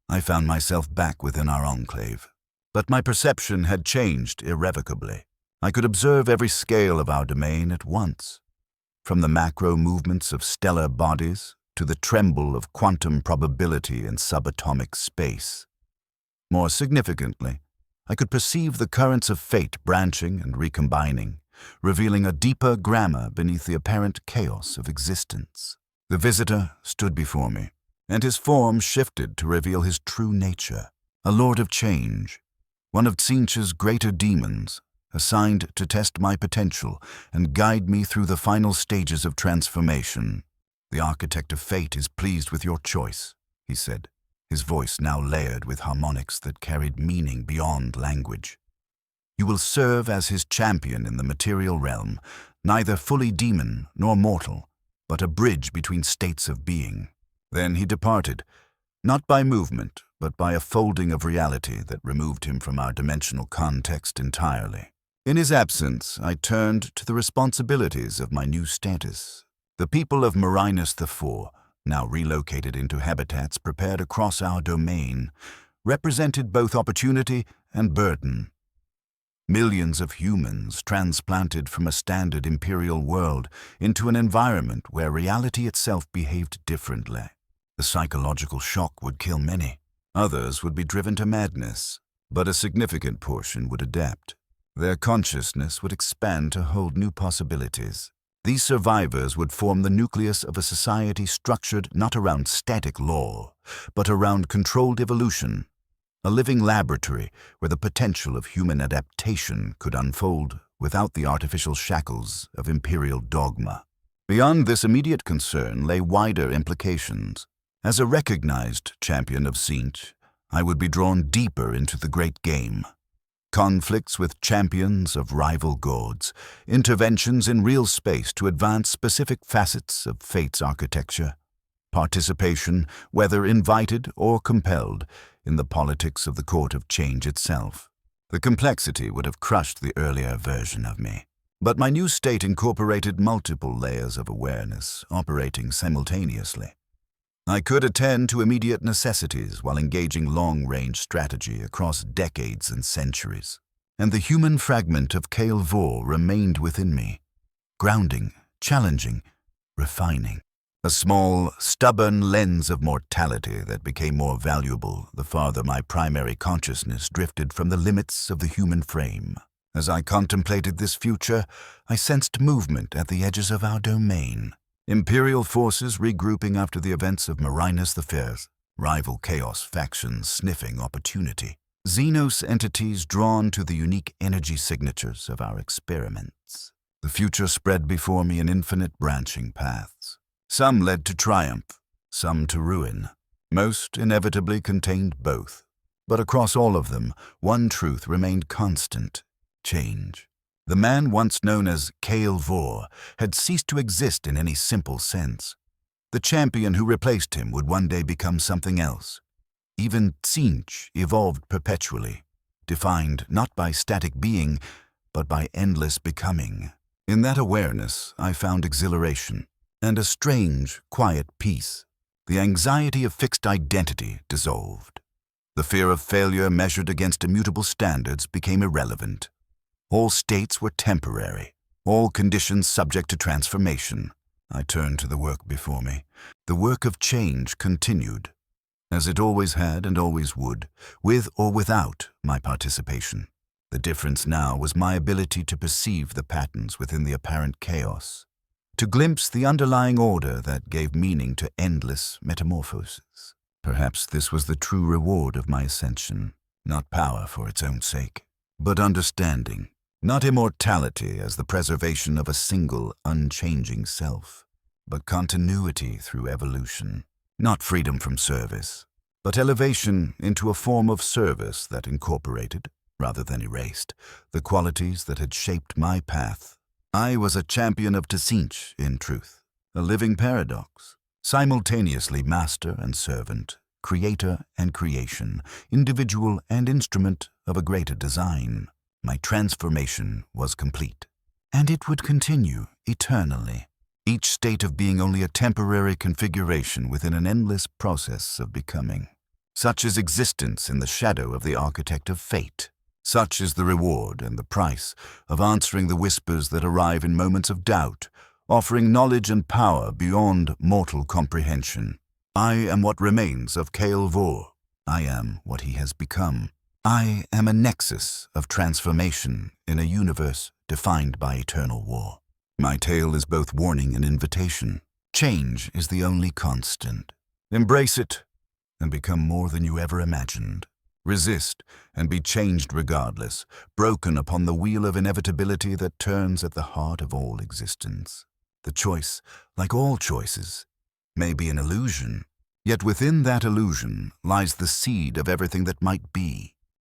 I found myself back within our enclave. But my perception had changed irrevocably. I could observe every scale of our domain at once, from the macro movements of stellar bodies to the tremble of quantum probability in subatomic space. More significantly, I could perceive the currents of fate branching and recombining, revealing a deeper grammar beneath the apparent chaos of existence. The visitor stood before me, and his form shifted to reveal his true nature, a lord of change, one of Tzeentch's greater demons, assigned to test my potential and guide me through the final stages of transformation. "The architect of fate is pleased with your choice," he said, his voice now layered with harmonics that carried meaning beyond language. "You will serve as his champion in the material realm, neither fully demon nor mortal, but a bridge between states of being." Then he departed, not by movement, but by a folding of reality that removed him from our dimensional context entirely. In his absence, I turned to the responsibilities of my new status. The people of Marinus IV, now relocated into habitats prepared across our domain, represented both opportunity and burden. Millions of humans transplanted from a standard imperial world into an environment where reality itself behaved differently. The psychological shock would kill many. Others would be driven to madness, but a significant portion would adapt. Their consciousness would expand to hold new possibilities. These survivors would form the nucleus of a society structured not around static law, but around controlled evolution, a living laboratory where the potential of human adaptation could unfold without the artificial shackles of imperial dogma. Beyond this immediate concern lay wider implications. As a recognized champion of Tzeentch, I would be drawn deeper into the great game. Conflicts with champions of rival gods, interventions in real space to advance specific facets of fate's architecture, participation, whether invited or compelled, in the politics of the court of change itself. The complexity would have crushed the earlier version of me. But my new state incorporated multiple layers of awareness operating simultaneously. I could attend to immediate necessities while engaging long-range strategy across decades and centuries. And the human fragment of Kael Vor remained within me, grounding, challenging, refining. A small, stubborn lens of mortality that became more valuable the farther my primary consciousness drifted from the limits of the human frame. As I contemplated this future, I sensed movement at the edges of our domain. Imperial forces regrouping after the events of Marinus V, rival chaos factions sniffing opportunity, Xenos entities drawn to the unique energy signatures of our experiments. The future spread before me in infinite branching paths. Some led to triumph, some to ruin. Most inevitably contained both. But across all of them, one truth remained constant: change. The man once known as Kael Vor had ceased to exist in any simple sense. The champion who replaced him would one day become something else. Even Tzeentch evolved perpetually, defined not by static being, but by endless becoming. In that awareness, I found exhilaration and a strange, quiet peace. The anxiety of fixed identity dissolved. The fear of failure measured against immutable standards became irrelevant. All states were temporary, all conditions subject to transformation. I turned to the work before me. The work of change continued, as it always had and always would, with or without my participation. The difference now was my ability to perceive the patterns within the apparent chaos, to glimpse the underlying order that gave meaning to endless metamorphoses. Perhaps this was the true reward of my ascension, not power for its own sake, but understanding, not immortality as the preservation of a single, unchanging self, but continuity through evolution, not freedom from service, but elevation into a form of service that incorporated, rather than erased, the qualities that had shaped my path. I was a champion of Tsinch, in truth, a living paradox, simultaneously master and servant, creator and creation, individual and instrument of a greater design. My transformation was complete, and it would continue eternally, each state of being only a temporary configuration within an endless process of becoming. Such is existence in the shadow of the architect of fate. Such is the reward and the price of answering the whispers that arrive in moments of doubt, offering knowledge and power beyond mortal comprehension. I am what remains of Kael Vor. I am what he has become. I am a nexus of transformation in a universe defined by eternal war. My tale is both warning and invitation. Change is the only constant. Embrace it and become more than you ever imagined. Resist and be changed regardless, broken upon the wheel of inevitability that turns at the heart of all existence. The choice, like all choices, may be an illusion, yet within that illusion lies the seed of everything that might be.